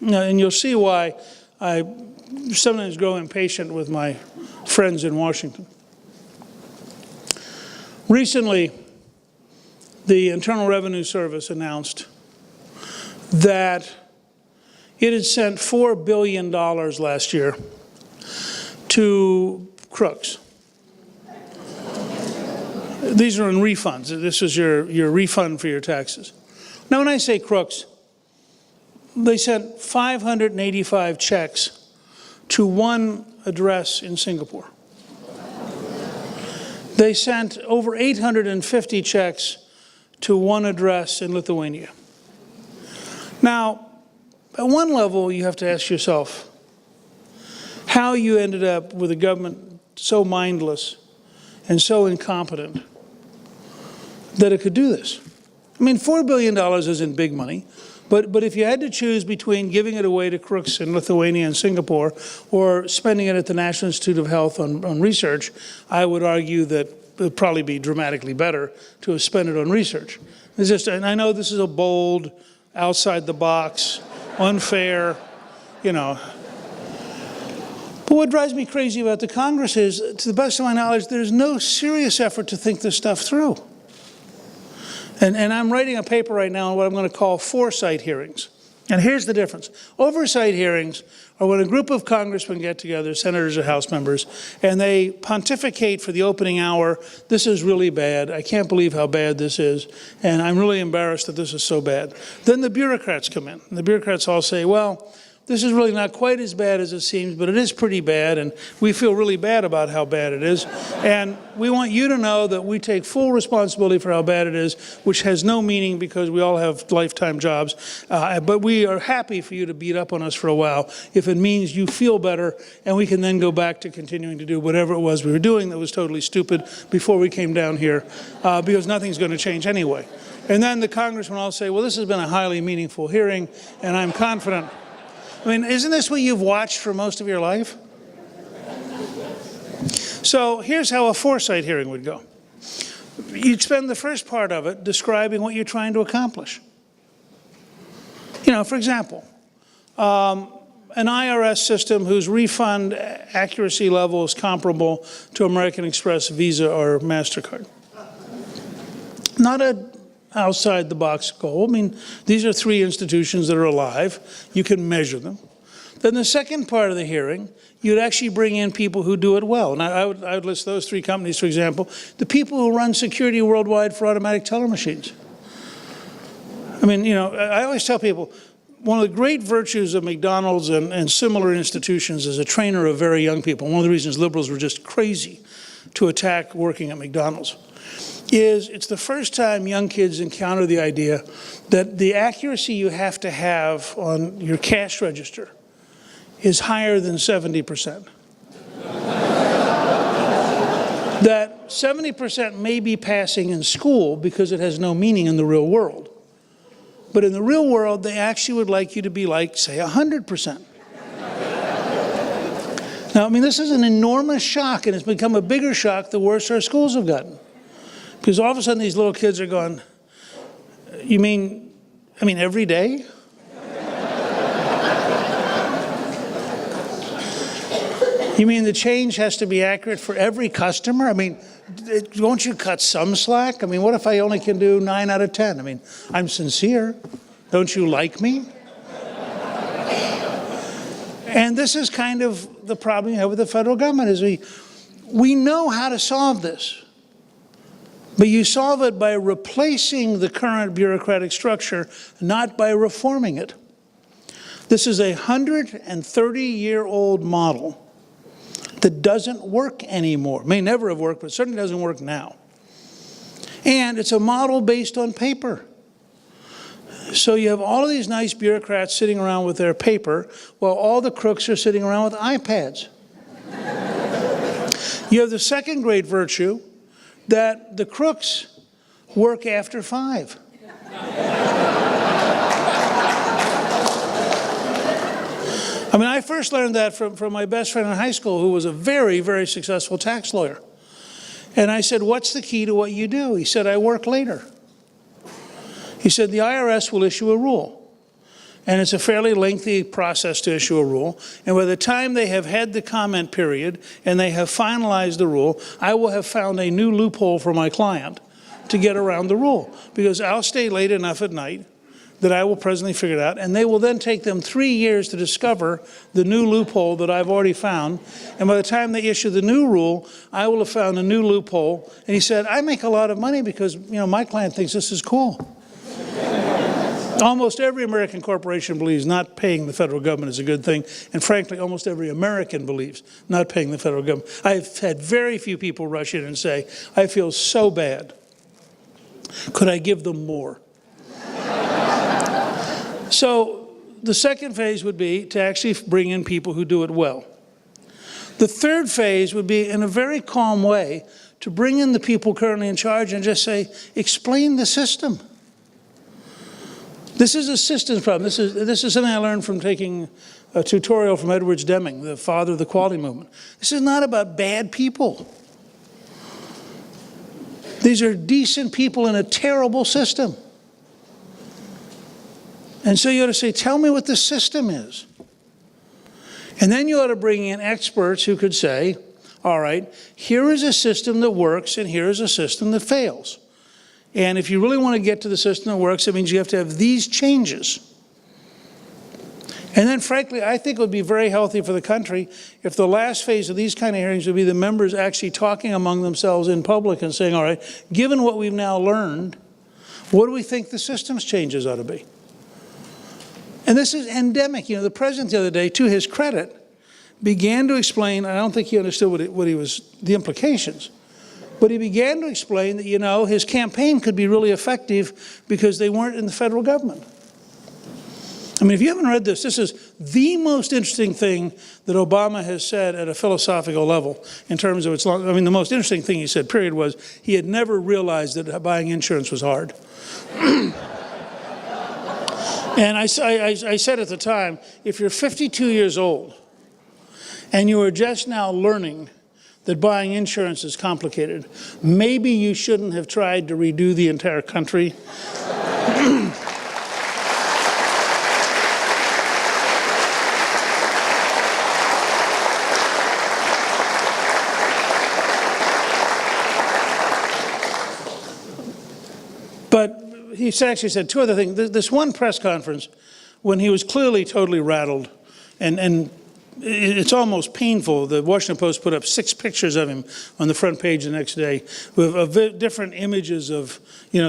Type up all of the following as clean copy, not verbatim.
And you'll see why I sometimes grow impatient with my friends in Washington. Recently, the Internal Revenue Service announced that it had sent $4 billion last year to crooks. These are in refunds. This is your refund for your taxes. Now, when I say crooks, they sent 585 checks to one address in Singapore. They sent over 850 checks to one address in Lithuania. Now, at one level, you have to ask yourself how you ended up with a government so mindless and so incompetent that it could do this. I mean, $4 billion isn't big money, but if you had to choose between giving it away to crooks in Lithuania and Singapore or spending it at the National Institute of Health on research, I would argue that it would probably be dramatically better to have spent it on research. It's just, and I know this is a bold, outside the box, unfair, you know. But what drives me crazy about the Congress is, to the best of my knowledge, there's no serious effort to think this stuff through. And I'm writing a paper right now on what I'm going to call foresight hearings. And here's the difference. Oversight hearings are when a group of congressmen get together, senators or House members, and they pontificate for the opening hour, this is really bad, I can't believe how bad this is, and I'm really embarrassed that this is so bad. Then the bureaucrats come in, and the bureaucrats all say, well, this is really not quite as bad as it seems, but it is pretty bad, and we feel really bad about how bad it is. And we want you to know that we take full responsibility for how bad it is, which has no meaning because we all have lifetime jobs. But we are happy for you to beat up on us for a while if it means you feel better, and we can then go back to continuing to do whatever it was we were doing that was totally stupid before we came down here, because nothing's going to change anyway. And then the congressmen all say, well, this has been a highly meaningful hearing, and I'm confident. I mean, isn't this what you've watched for most of your life? So here's how a foresight hearing would go. You'd spend the first part of it describing what you're trying to accomplish. You know, for example, an IRS system whose refund accuracy level is comparable to American Express, Visa, or MasterCard. Not a outside-the-box goal. I mean, these are three institutions that are alive. You can measure them. Then the second part of the hearing, you'd actually bring in people who do it well. And I would list those three companies, for example, the people who run security worldwide for automatic teller machines. I mean, you know, I always tell people, one of the great virtues of McDonald's and similar institutions is a trainer of very young people. One of the reasons liberals were just crazy to attack working at McDonald's is it's the first time young kids encounter the idea that the accuracy you have to have on your cash register is higher than 70%. That 70% may be passing in school because it has no meaning in the real world. But in the real world, they actually would like you to be like, say, 100%. Now, I mean, this is an enormous shock, and it's become a bigger shock the worse our schools have gotten. Because all of a sudden these little kids are going, you mean, every day? You mean the change has to be accurate for every customer? I mean, won't you cut some slack? I mean, what if I only can do 9 out of 10? I mean, I'm sincere. Don't you like me? And this is kind of the problem you have with the federal government, is we know how to solve this. But you solve it by replacing the current bureaucratic structure, not by reforming it. This is a 130-year-old model that doesn't work anymore. May never have worked, but certainly doesn't work now. And it's a model based on paper. So you have all of these nice bureaucrats sitting around with their paper, while all the crooks are sitting around with iPads. You have the second great virtue, that the crooks work after 5. I mean, I first learned that from my best friend in high school, who was a very, very successful tax lawyer. And I said, what's the key to what you do? He said, I work later. He said, the IRS will issue a rule. And it's a fairly lengthy process to issue a rule. And by the time they have had the comment period and they have finalized the rule, I will have found a new loophole for my client to get around the rule. Because I'll stay late enough at night that I will presently figure it out, and they will then take them 3 years to discover the new loophole that I've already found. And by the time they issue the new rule, I will have found a new loophole. And he said, I make a lot of money because, my client thinks this is cool. Almost every American corporation believes not paying the federal government is a good thing. And frankly, almost every American believes not paying the federal government. I've had very few people rush in and say, I feel so bad. Could I give them more? So the second phase would be to actually bring in people who do it well. The third phase would be, in a very calm way, to bring in the people currently in charge and just say, explain the system. This is a systems problem. This is something I learned from taking a tutorial from Edwards Deming, the father of the quality movement. This is not about bad people. These are decent people in a terrible system. And so you ought to say, tell me what the system is. And then you ought to bring in experts who could say, all right, here is a system that works and here is a system that fails. And if you really want to get to the system that works, it means you have to have these changes. And then, frankly, I think it would be very healthy for the country if the last phase of these kind of hearings would be the members actually talking among themselves in public and saying, all right, given what we've now learned, what do we think the systems changes ought to be? And this is endemic. The president the other day, to his credit, began to explain, I don't think he understood the implications, but he began to explain that, his campaign could be really effective because they weren't in the federal government. I mean, if you haven't read this, this is the most interesting thing that Obama has said at a philosophical level in terms of the most interesting thing he said, period, was he had never realized that buying insurance was hard. And I said at the time, if you're 52 years old and you are just now learning that buying insurance is complicated, maybe you shouldn't have tried to redo the entire country. But he actually said two other things. This one press conference, when he was clearly totally rattled, and it's almost painful. The Washington Post put up 6 pictures of him on the front page the next day with different images of,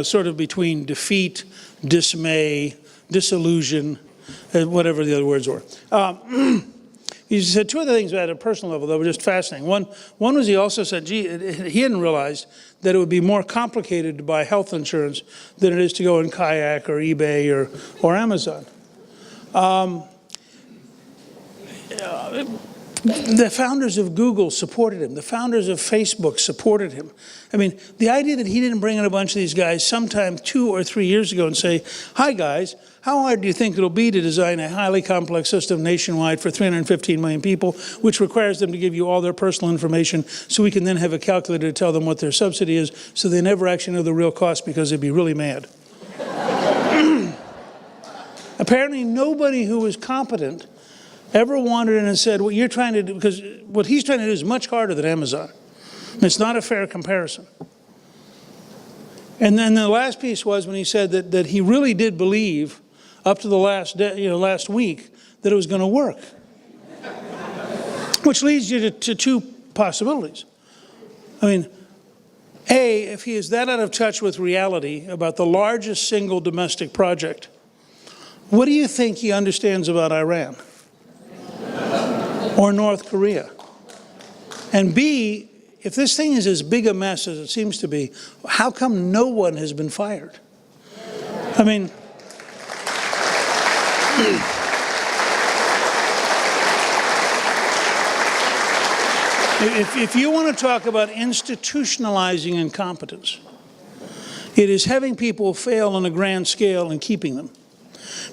sort of between defeat, dismay, disillusion, whatever the other words were. He said two other things at a personal level that were just fascinating. One was he also said, gee, he hadn't realized that it would be more complicated to buy health insurance than it is to go in Kayak or eBay or Amazon. The founders of Google supported him. The founders of Facebook supported him. I mean, the idea that he didn't bring in a bunch of these guys sometime 2 or 3 years ago and say, hi guys, how hard do you think it'll be to design a highly complex system nationwide for 315 million people, which requires them to give you all their personal information so we can then have a calculator to tell them what their subsidy is so they never actually know the real cost because they'd be really mad. Apparently nobody who was competent ever wandered in and said, what you're trying to do, because what he's trying to do is much harder than Amazon. It's not a fair comparison. And then the last piece was when he said that he really did believe up to the last week that it was going to work. Which leads you to 2 possibilities. I mean, A, if he is that out of touch with reality about the largest single domestic project, what do you think he understands about Iran? Or North Korea? And B, if this thing is as big a mess as it seems to be, how come no one has been fired? I mean, if you want to talk about institutionalizing incompetence, it is having people fail on a grand scale and keeping them.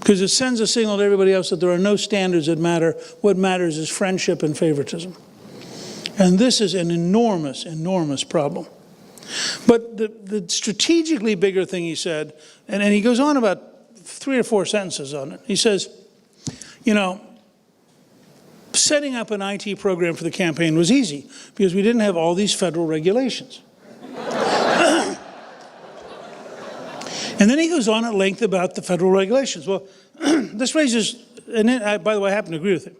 Because it sends a signal to everybody else that there are no standards that matter. What matters is friendship and favoritism. And this is an enormous, enormous problem. But the strategically bigger thing he said, and he goes on about 3 or 4 sentences on it. He says, you know, setting up an IT program for the campaign was easy because we didn't have all these federal regulations. And then he goes on at length about the federal regulations. Well, this raises, and by the way, I happen to agree with him.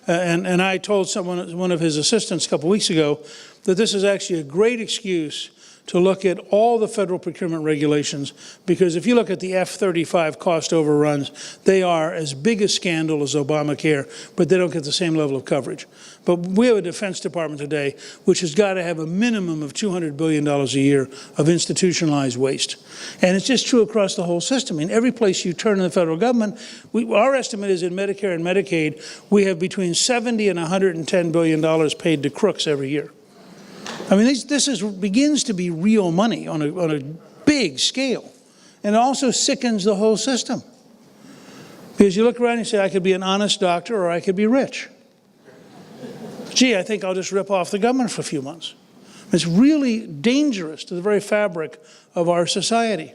And I told one of his assistants a couple weeks ago that this is actually a great excuse to look at all the federal procurement regulations, because if you look at the F-35 cost overruns, they are as big a scandal as Obamacare, but they don't get the same level of coverage. But we have a Defense Department today which has got to have a minimum of $200 billion a year of institutionalized waste. And it's just true across the whole system. In every place you turn in the federal government, our estimate is in Medicare and Medicaid, we have between $70 and $110 billion paid to crooks every year. I mean, this begins to be real money on a big scale. And it also sickens the whole system. Because you look around and you say, I could be an honest doctor or I could be rich. Gee, I think I'll just rip off the government for a few months. It's really dangerous to the very fabric of our society.